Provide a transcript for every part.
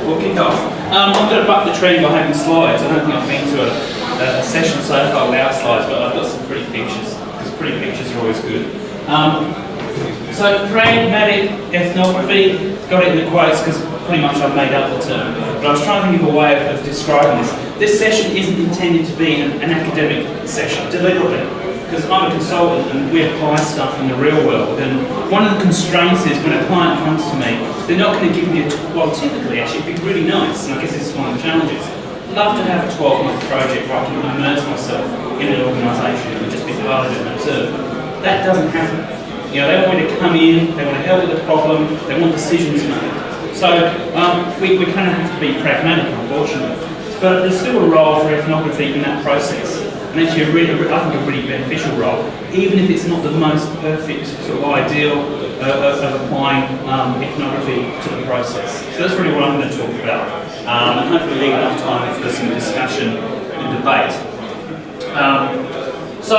we'll kick off. I'm going to buck the trend by having slides. I don't think I've been to a session so far without slides, but I've got some pretty pictures, because pretty pictures are always good. So pragmatic ethnography, got it in the quotes because pretty much I've made up the term, but I was trying to think of a way of describing this. This session isn't intended to be an academic session, deliberately, because I'm a consultant and we apply stuff in the real world, and one of the constraints is when a client comes to me, they're not going to give me well, typically actually it'd be really nice, and I guess this is one of the challenges. I'd love to have a 12-month project where I can immerse myself in an organisation and just be part of it and observe. That doesn't happen. You know, they want me to come in, they want to help with the problem, they want decisions made. So we kind of have to be pragmatic, unfortunately. But there's still a role for ethnography in that process. And actually, I think a really beneficial role, even if it's not the most perfect sort of ideal of applying ethnography to the process. So that's really what I'm going to talk about. And hopefully leave enough time for some discussion and debate. So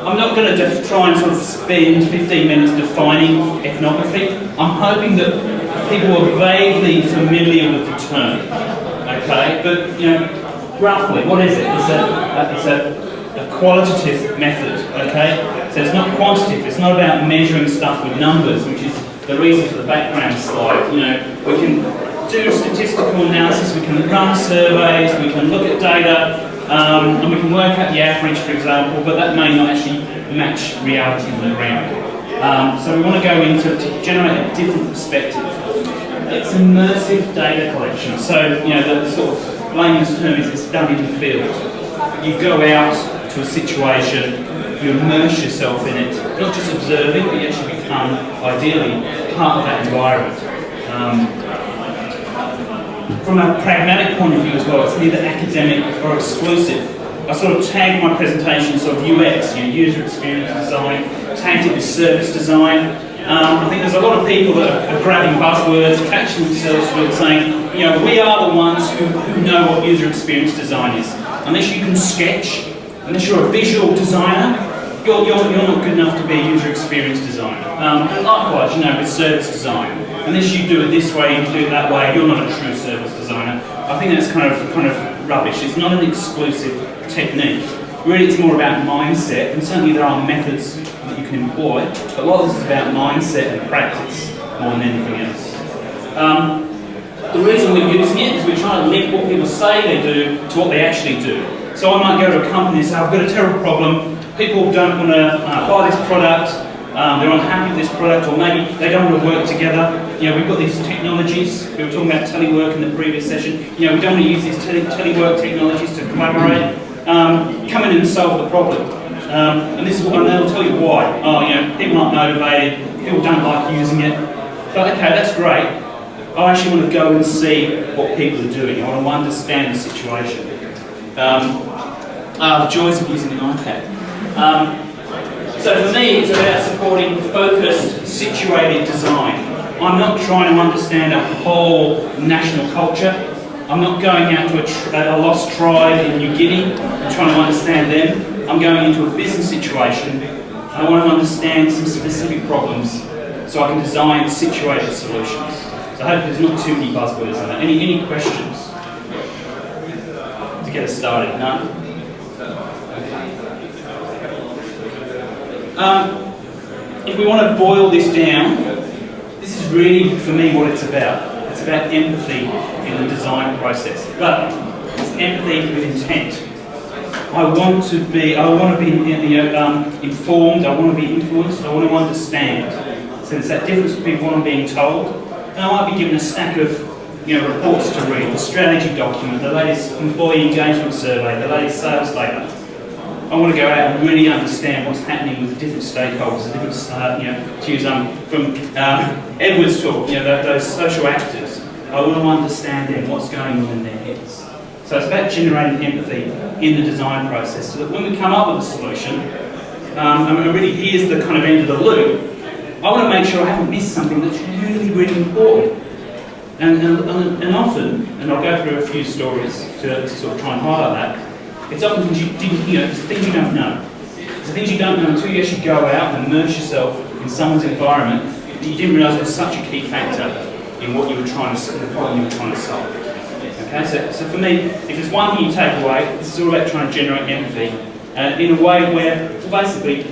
I'm not going to try and sort of spend 15 minutes defining ethnography. I'm hoping that people are vaguely familiar with the term, okay? But, you know, roughly, what is it? It's a qualitative method, okay? So it's not quantitative, it's not about measuring stuff with numbers, which is the reason for the background slide. You know, we can do statistical analysis, we can run surveys, we can look at data, and we can work out the average, for example, but that may not actually match reality on the ground. So we want to go into to generate a different perspective. It's immersive data collection. So, you know, the sort of layman's term is it's done in the field. You go out to a situation, you immerse yourself in it, not just observing, but you actually become, ideally, part of that environment. From a pragmatic point of view as well, it's neither academic or exclusive. I sort of tagged my presentation sort of UX, you know, user experience design, tagged it with service design. I think there's a lot of people that are grabbing buzzwords, attaching themselves to it, saying, you know, we are the ones who know what user experience design is. Unless you can sketch, unless you're a visual designer, you're not good enough to be a user experience designer. And likewise, you know, with service design, unless you do it this way, you do it that way, you're not a true service designer. I think that's kind of rubbish. It's not an exclusive technique. Really, it's more about mindset, and certainly there are methods that you can employ, but a lot of this is about mindset and practice more than anything else. The reason we're using it is we're trying to link what people say they do to what they actually do. So I might go to a company and say, I've got a terrible problem, people don't want to buy this product, they're unhappy with this product, or maybe they don't want to work together. You know, we've got these technologies, we were talking about telework in the previous session, you know, we don't want to use these telework technologies to collaborate. Come in and solve the problem. And this is what, and they'll tell you why. Oh, you know, people aren't motivated, people don't like using it. So, okay, that's great. I actually want to go and see what people are doing. I want to understand the situation. The joys of using an iPad. So for me, it's about supporting focused, situated design. I'm not trying to understand a whole national culture. I'm not going out to a lost tribe in New Guinea and trying to understand them. I'm going into a business situation. I want to understand some specific problems so I can design situated solutions. So I hope there's not too many buzzwords in that. Any questions to get us started? No? If we want to boil this down, this is really, for me, what it's about. It's about empathy in the design process, but it's empathy with intent. I want to be informed, I want to be influenced, I want to understand. So there's that difference between what I'm being told, and I might be given a stack of reports to read, the strategy document, the latest employee engagement survey, the latest sales data. I want to go out and really understand what's happening with the different stakeholders, the different, to use from Edward's talk, those social actors. I want to understand them, what's going on in their heads. So it's about generating empathy in the design process, so that when we come up with a solution, and really here's the kind of end of the loop, I want to make sure I haven't missed something that's really, really important. And often, and I'll go through a few stories to sort of try and highlight that, it's often things things you don't know. It's the things you don't know until you actually go out and immerse yourself in someone's environment that you didn't realise was such a key factor in what you were trying to, the problem you were trying to solve. Okay, so for me, if there's one thing you take away, this is all about trying to generate empathy in a way where, basically,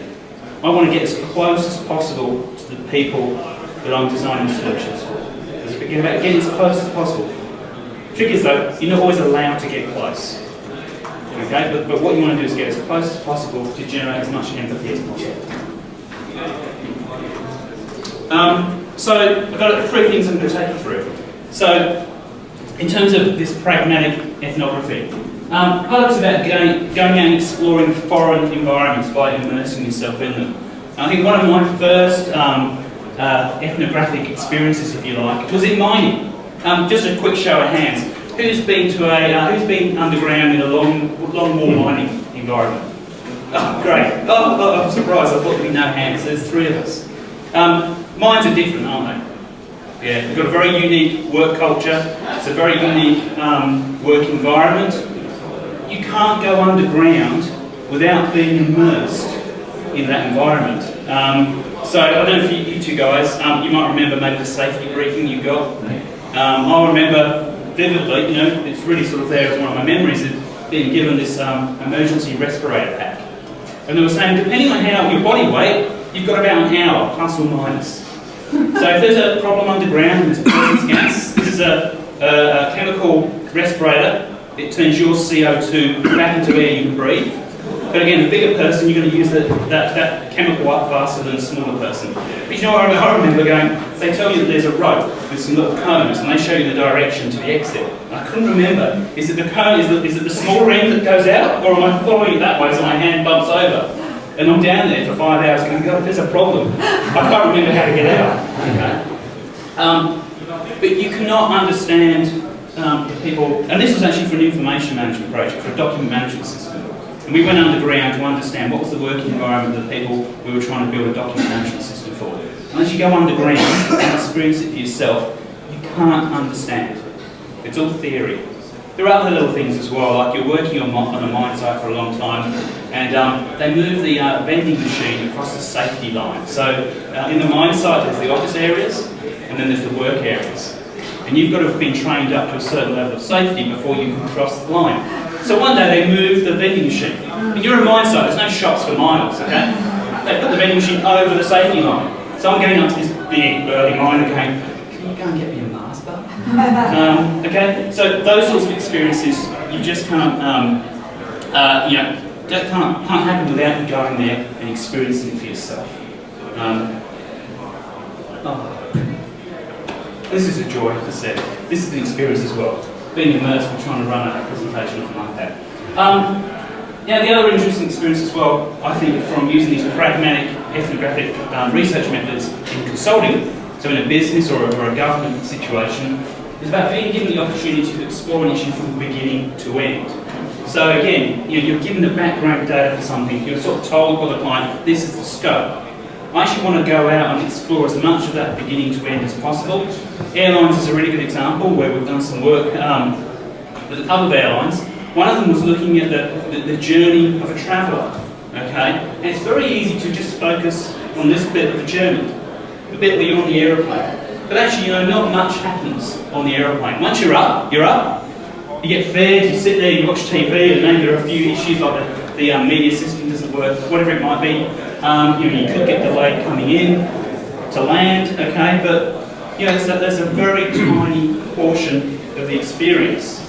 I want to get as close as possible to the people that I'm designing solutions for. It's about getting as close as possible. The trick is though, you're not always allowed to get close. Okay, but what you want to do is get as close as possible to generate as much empathy as possible. So I've got 3 things I'm going to take you through. So, in terms of this pragmatic ethnography, part of it's about going out and exploring foreign environments by immersing yourself in them. And I think one of my first ethnographic experiences, if you like, was in mining. Just a quick show of hands. Who's been underground in a long-wall mining environment? Oh, great. Oh, I'm surprised. I thought there'd be no hands. There's 3 of us. Mines are different, aren't they? Yeah, we've got a very unique work culture. It's a very unique work environment. You can't go underground without being immersed in that environment. So I don't know if you 2 guys, you might remember maybe the safety briefing you got. I remember vividly, you know, it's really sort of there as one of my memories of being given this emergency respirator pack. And they were saying, depending on how your body weight, you've got about an hour, plus or minus. So if there's a problem underground, there's a poisonous gas, this is a chemical respirator. It turns your CO2 back into air you can breathe. But again, the bigger person, you're going to use that chemical up faster than the smaller person. But you know, I remember going, they tell you that there's a rope with some little cones, and they show you the direction to the exit. And I couldn't remember, is it the cone, is it the smaller end that goes out, or am I following it that way so my hand bumps over? And I'm down there for 5 hours going, God, if there's a problem, I can't remember how to get out. Okay? But you cannot understand the people, and this was actually for an information management project, for a document management system. And we went underground to understand what was the working environment of the people we were trying to build a document management system for. And as you go underground and experience it for yourself, you can't understand. It's all theory. There are other little things as well, like you're working on a mine site for a long time, and they move the vending machine across the safety line. So in the mine site there's the office areas, and then there's the work areas. And you've got to have been trained up to a certain level of safety before you can cross the line. So one day they moved the vending machine. And you're a mine site, there's no shops for miles, okay? They put the vending machine over the safety line. So I'm going up to this big burly miner going, can you go and get me a mask up? Okay, so those sorts of experiences, you just can't, you know, that can't happen without you going there and experiencing it for yourself. This is a joy, as I said. This is an experience as well. Being immersed and trying to run a presentation off like that. Now, the other interesting experience as well, I think, from using these pragmatic ethnographic research methods in consulting, so in a business or a government situation, is about being given the opportunity to explore an issue from beginning to end. So again, you know, you're given the background data for something, you're sort of told by the client, this is the scope. I actually want to go out and explore as much of that beginning to end as possible. Airlines is a really good example where we've done some work with a couple of airlines. One of them was looking at the journey of a traveller, okay? And it's very easy to just focus on this bit of the journey, the bit where you're on the aeroplane. But actually, you know, not much happens on the aeroplane. Once you're up, you get fed, you sit there, you watch TV, and maybe there are a few issues like the media system doesn't work, whatever it might be. You know, you could get delayed coming in to land, okay, but you know, there's a very tiny portion of the experience.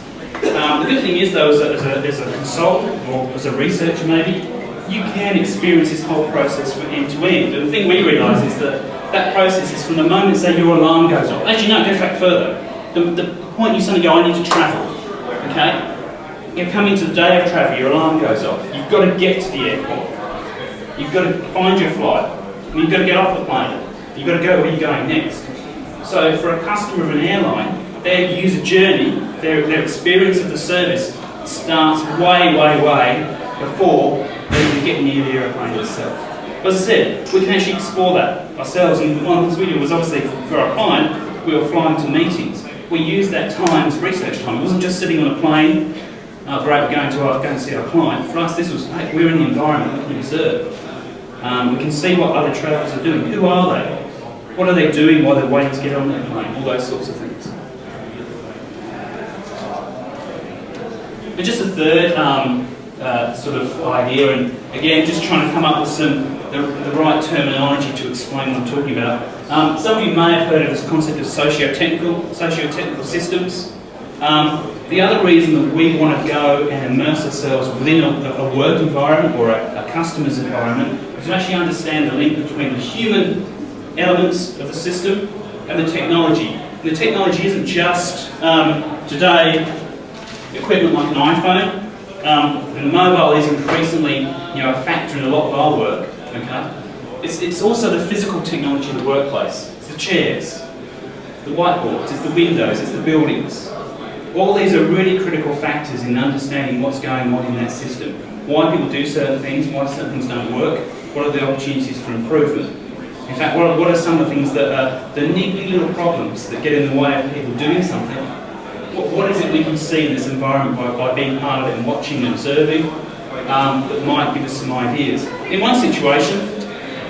The good thing is, though, as a consultant or as a researcher maybe, you can experience this whole process from end to end. And the thing we realise is that process is from the moment, say, your alarm goes off. Actually, no, it goes back further. The point you suddenly go, I need to travel, okay? You come into the day of travel, your alarm goes off. You've got to get to the airport. You've got to find your flight. You've got to get off the plane. You've got to go where you're going next. So for a customer of an airline, their user journey, their experience of the service starts way, way, way before they even get near the aeroplane itself. But as I said, we can actually explore that ourselves. And one of the things we did was obviously for our client, we were flying to meetings. We used that time as research time. It wasn't just sitting on a plane, great, going to see our client. For us, this was, hey, we're in the environment, we can observe. We can see what other travellers are doing. Who are they? What are they doing while they're waiting to get on their plane? All those sorts of things. But just a third sort of idea, and again, just trying to come up with the right terminology to explain what I'm talking about. Some of you may have heard of this concept of socio-technical systems. The other reason that we want to go and immerse ourselves within a work environment or a customer's environment is to actually understand the link between the human elements of the system and the technology. And the technology isn't just today equipment like an iPhone, and mobile is increasingly a factor in a lot of our work. Okay, it's also the physical technology of the workplace. It's the chairs, the whiteboards, it's the windows, it's the buildings. All these are really critical factors in understanding what's going on in that system. Why people do certain things, why certain things don't work, what are the opportunities for improvement. In fact, what are some of the things that are the niggly little problems that get in the way of people doing something? What is it we can see in this environment by being part of it and watching and observing that might give us some ideas? In one situation,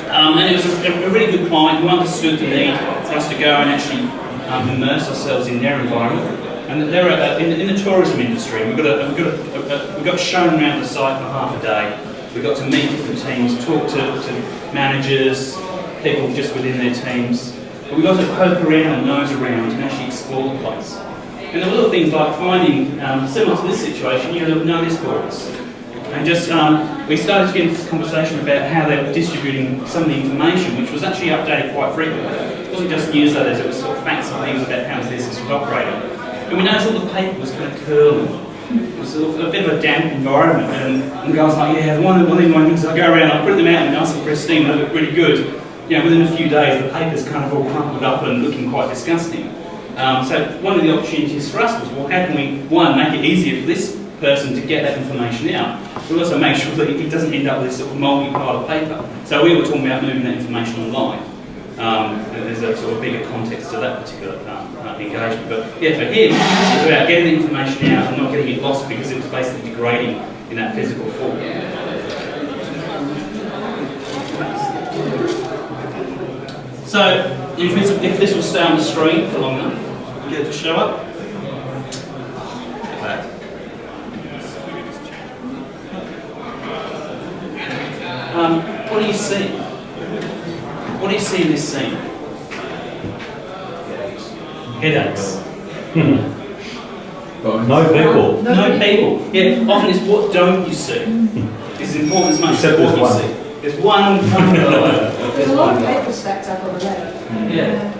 and it was a really good client who understood the need for us to go and actually immerse ourselves in their environment. And they're in the tourism industry. We got shown around the site for half a day. We got to meet different teams, talk to managers, people just within their teams. But we got to poke around and nose around and actually explore the place. And there were little things like finding, similar to this situation, notice boards. And just we started to get into this conversation about how they were distributing some of the information, which was actually updated quite frequently. It wasn't just newsletters; it was sort of facts and things about how the business was operating. And we noticed all the paper was kind of curling. It was sort of a bit of a damp environment, and the guy was like, "Yeah, one of my things I go around, I put them out and nice and pristine, they look really good." Within a few days, the paper's kind of all crumpled up and looking quite disgusting. So one of the opportunities for us was, well, how can we, one, make it easier for this person to get that information out, but also make sure that it doesn't end up with this sort of mouldy pile of paper. So we were talking about moving that information online. There's a sort of bigger context to that particular engagement. But yeah, for him, it's about getting the information out and not getting it lost because it was basically degrading in that physical form. So if this will stay on the screen for long enough, get it to show up. What do you see? What do you see in this scene? Headaches. No people. No people. Yeah, often it's what don't you see. It's important as much as what you see. There's one There's a lot of paper stacked up on the left. Yeah.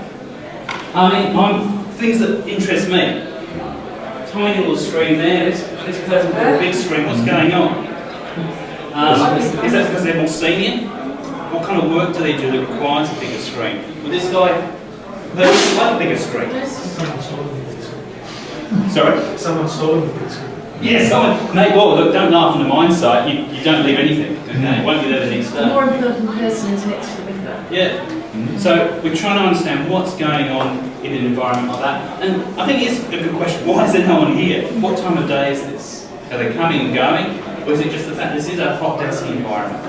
Things that interest me. Tiny little screen there. This person's got a big screen. What's going on? Is that because they're more senior? What kind of work do they do that requires a bigger screen? Well, this guy, they would like a bigger screen. Sorry? Someone's stolen the big screen. Yeah, someone. Mate, well, look, don't laugh on the mine site. You don't leave anything. Okay? It won't be there the next The day. more important person is next to the window. Yeah. So we're trying to understand what's going on in an environment like that. And I think it's a good question. Why is there no one here? What time of day is this? Are they coming and going? Or is it just the fact this is a hot, dusty environment?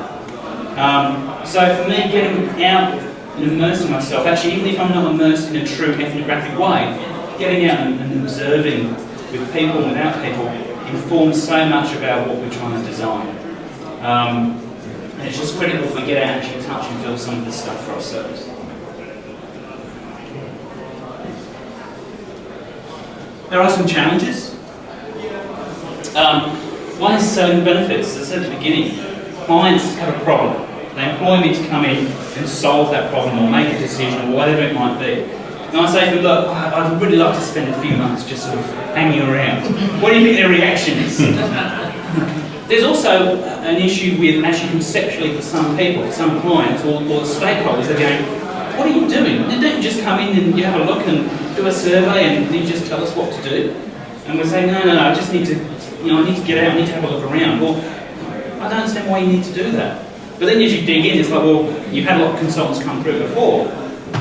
So for me, getting out and immersing myself, actually, even if I'm not immersed in a true ethnographic way, getting out and observing with people and without people informs so much about what we're trying to design. And it's just critical that we get out and actually touch and feel some of this stuff for ourselves. There are some challenges. One is selling benefits. As I said at the beginning, clients have a problem. They employ me to come in and solve that problem or make a decision or whatever it might be. And I say to them, look, I'd really like to spend a few months just sort of hanging around. What do you think their reaction is? There's also an issue with actually conceptually for some people, for some clients or stakeholders, they're going, what are you doing? Don't you just come in and you have a look and do a survey and you just tell us what to do? And we're saying, no, I just need to, I need to get out, I need to have a look around. Well, I don't understand why you need to do that. But then as you dig in, it's like, well, you've had a lot of consultants come through before.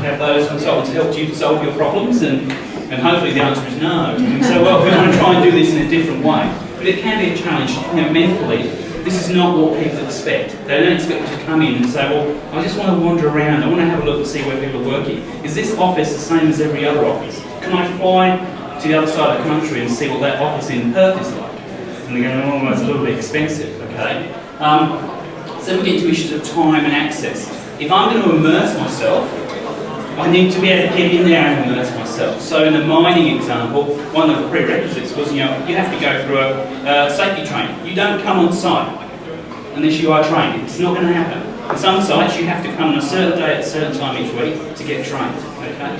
Have those consultants helped you to solve your problems? And hopefully the answer is no. And so, well, we want to try and do this in a different way. But it can be a challenge, mentally, this is not what people expect. They don't expect you to come in and say, well, I just want to wander around, I want to have a look and see where people are working. Is this office the same as every other office? Can I fly to the other side of the country and see what that office in Perth is like? And they're going, oh, it's a little bit expensive, okay? So we get to issues of time and access. If I'm going to immerse myself, I need to be able to get in there and immerse myself. So in the mining example, one of the prerequisites was, you have to go through a safety training. You don't come on site unless you are trained. It's not going to happen. In some sites, you have to come on a certain day at a certain time each week to get trained, okay?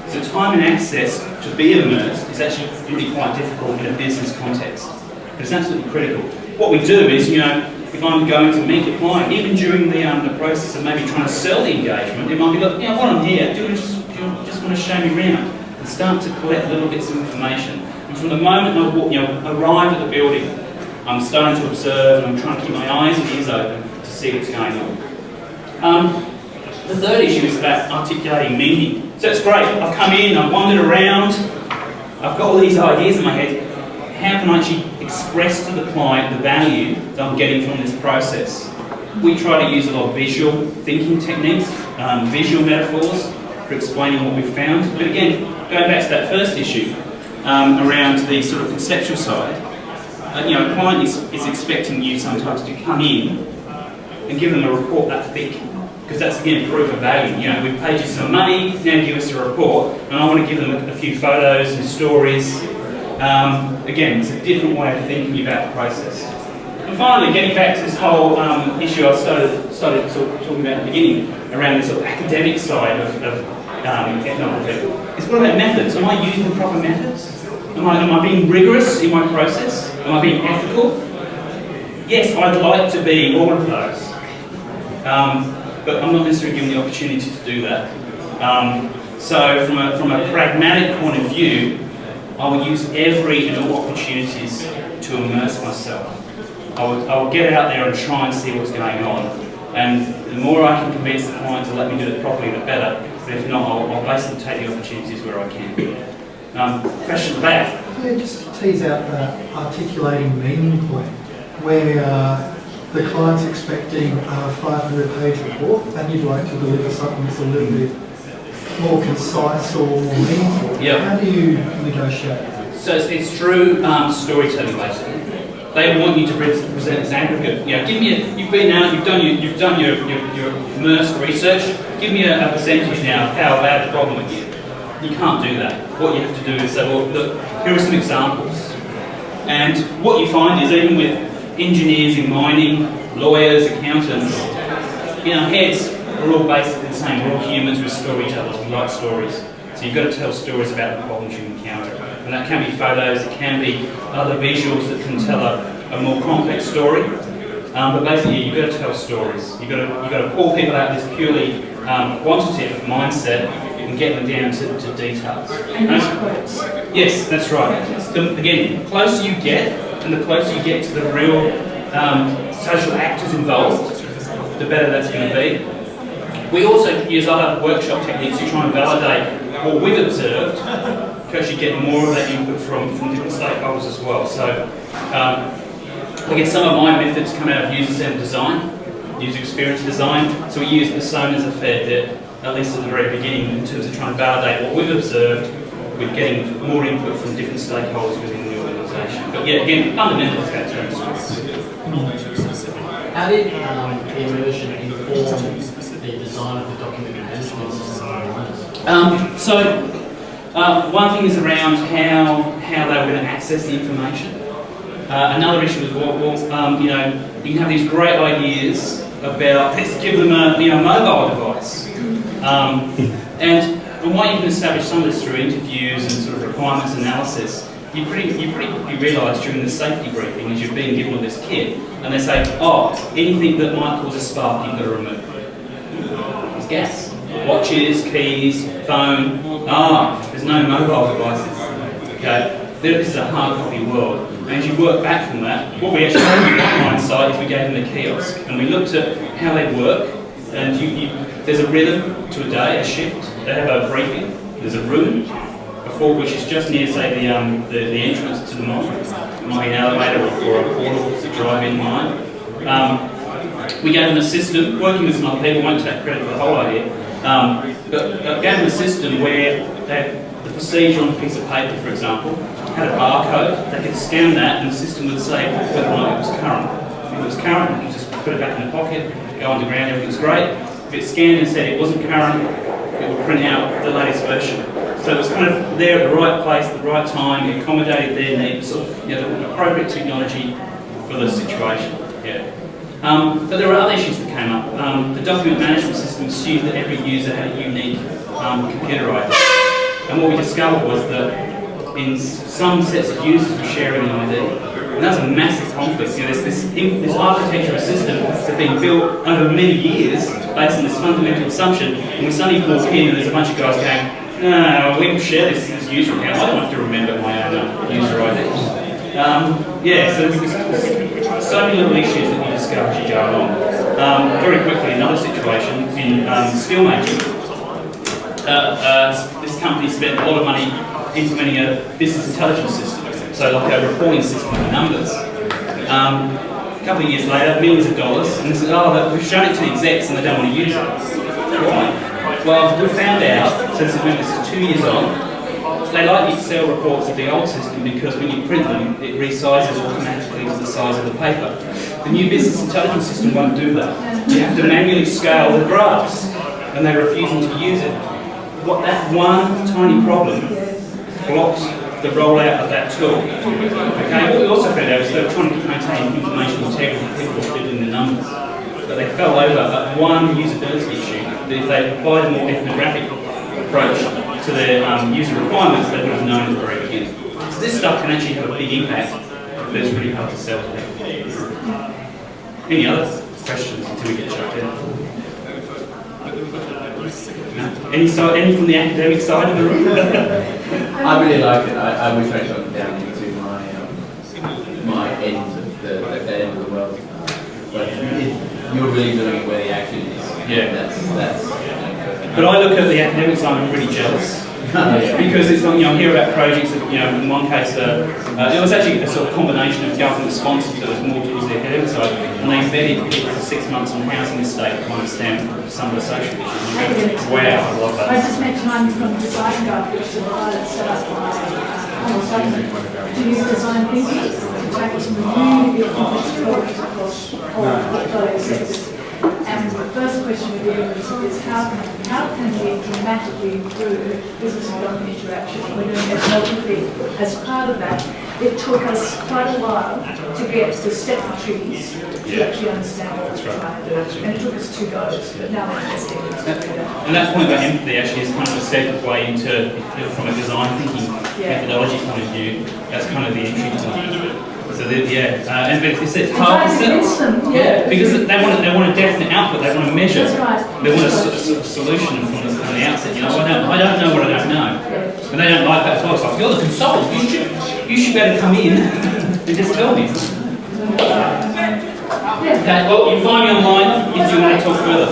So time and access to be immersed is actually really quite difficult in a business context. But it's absolutely critical. What we do is, if I'm going to meet a client, even during the process of maybe trying to sell the engagement, it might be like, while I'm here, do you just want to show me around? And start to collect little bits of information. And from the moment I arrive at the building, I'm starting to observe and I'm trying to keep my eyes and ears open to see what's going on. The third issue is about articulating meaning. So it's great, I've come in, I've wandered around, I've got all these ideas in my head. How can I actually express to the client the value that I'm getting from this process? We try to use a lot of visual thinking techniques, visual metaphors for explaining what we've found. But again, going back to that first issue around the sort of conceptual side, a client is expecting you sometimes to come in and give them a report that thick, because that's again proof of value. We've paid you some money, now give us a report, and I want to give them a few photos and stories. Again, it's a different way of thinking about the process. And finally, getting back to this whole issue I started talking about at the beginning, around the sort of academic side of ethnography. It's what about methods? Am I using the proper methods? Am I being rigorous in my process? Am I being ethical? Yes, I'd like to be all of those. But I'm not necessarily given the opportunity to do that. So from a pragmatic point of view, I will use every and all opportunities to immerse myself. I will get out there and try and see what's going on. And the more I can convince the client to let me do it properly, the better. But if not, I'll basically take the opportunities where I can. Question at the back? Yeah, just to tease out the articulating meaning point, where the client's expecting a 500-page report and you'd like to deliver something that's a little bit more concise or more meaningful. Yep. How do you negotiate? So it's through storytelling, basically. They want you to present as aggregate. You've been out, you've done your immersed research. Give me a percentage now of how bad the problem is. You can't do that. What you have to do is say, well, look, here are some examples. And what you find is even with engineers in mining, lawyers, accountants, in our heads, we're all basically the same. We're all humans, we're storytellers, we like stories. So you've got to tell stories about the problems you encounter. And that can be photos, it can be other visuals that can tell a more complex story. But basically, you've got to tell stories. You've got to pull people out of this purely quantitative mindset and get them down to details. Yes, that's right. Again, the closer you get, and the closer you get to the real social actors involved, the better that's going to be. We also use other workshop techniques to try and validate what we've observed, to actually get more of that input from different stakeholders as well. So I guess some of my methods come out of user-centered design, user experience design. So we use personas a fair bit, at least at the very beginning, in terms of trying to validate what we've observed with getting more input from different stakeholders within the organisation. But yeah, again, fundamentals that's very specific. How did immersion inform the design of the document management system? One thing is around how they were going to access the information. Another issue is, you can have these great ideas about, let's give them a mobile device. And what you can establish some of this through interviews and sort of requirements analysis, you pretty quickly realise during the safety briefing as you're being given all this kit, and they say, anything that might cause a spark you've got to remove. It's gas. Watches, keys, phone. There's no mobile devices. Okay, this is a hard copy world. And as you work back from that, what we actually did on the client side is we gave them a kiosk, and we looked at how they work. And there's a rhythm to a day, a shift. They have a briefing. There's a room, which is just near, say, the entrance to the mine. It might be an elevator or a portal to drive in mine. We gave them a system, working with some other people, won't take credit for the whole idea, but gave them a system where the procedure on a piece of paper, for example, had a barcode. They could scan that and the system would say whether or not it was current. If it was current, you just put it back in the pocket, go underground, everything's great. If it scanned and said it wasn't current, it would print out the latest version. So it was kind of there at the right place, at the right time, it accommodated their needs, sort of, the appropriate technology for the situation. Yeah. But there were other issues that came up. The document management system assumed that every user had a unique computer ID. And what we discovered was that in some sets of users were sharing an ID, and that's a massive conflict. There's this architectural system that's been built over many years based on this fundamental assumption, and we suddenly walk in and there's a bunch of guys going, no, we can share this user account. I don't have to remember my own user ID. So there's so many little issues that you discover as you go along. Very quickly, another situation in steel making. This company spent a lot of money implementing a business intelligence system, so like a reporting system for numbers. A couple of years later, millions of dollars, and they said, oh, we've shown it to the execs and they don't want to use it. Why? Well, we found out, since this is 2 years on, they like the Excel reports of the old system because when you print them, it resizes automatically to the size of the paper. The new business intelligence system won't do that. You have to manually scale the graphs, and they're refusing to use it. That one tiny problem blocks the rollout of that tool. Okay, what we also found out is they were trying to maintain information integrity, people were filling the numbers. But they fell over at one usability issue, that if they applied a more ethnographic approach to their user requirements, they would have known at the very beginning. So this stuff can actually have a big impact, but it's really hard to sell to them. Any other questions until we get shut down? No? Any from the academic side of the room? I really like it. I wish I got down into my end of that end of the world. But you're really doing it where the action is. Yeah. That's But I look at the academic side and I'm really jealous. Because it's like, I hear about projects that, in one case, it was actually a sort of combination of government sponsored, so it was more towards the academic side, and they embedded people for 6 months on housing estate to understand some of the social issues. Wow, I love that. I just met time from design guide, which is a pilot set up by to use design thinking to tackle some really big complex problems across all portfolio sectors. And the first question we're dealing with is how can we dramatically improve business and government interaction? We're doing ethnography as part of that. It took us quite a while to get the step trees to actually understand what we're trying to do. And it took us 2 goes, but now we're testing it. And that point about empathy actually is kind of a segue into, from a design thinking methodology point of view, that's kind of the entry point. So and it's hard to sell. Because they want a definite output. They want to measure. That's right. They want a sort of solution from the outset. I don't know what I don't know, and they don't like that as well. It's like, you're the consultant. You should better come in and just tell me. Okay. Well, you can find me online if you want to talk further.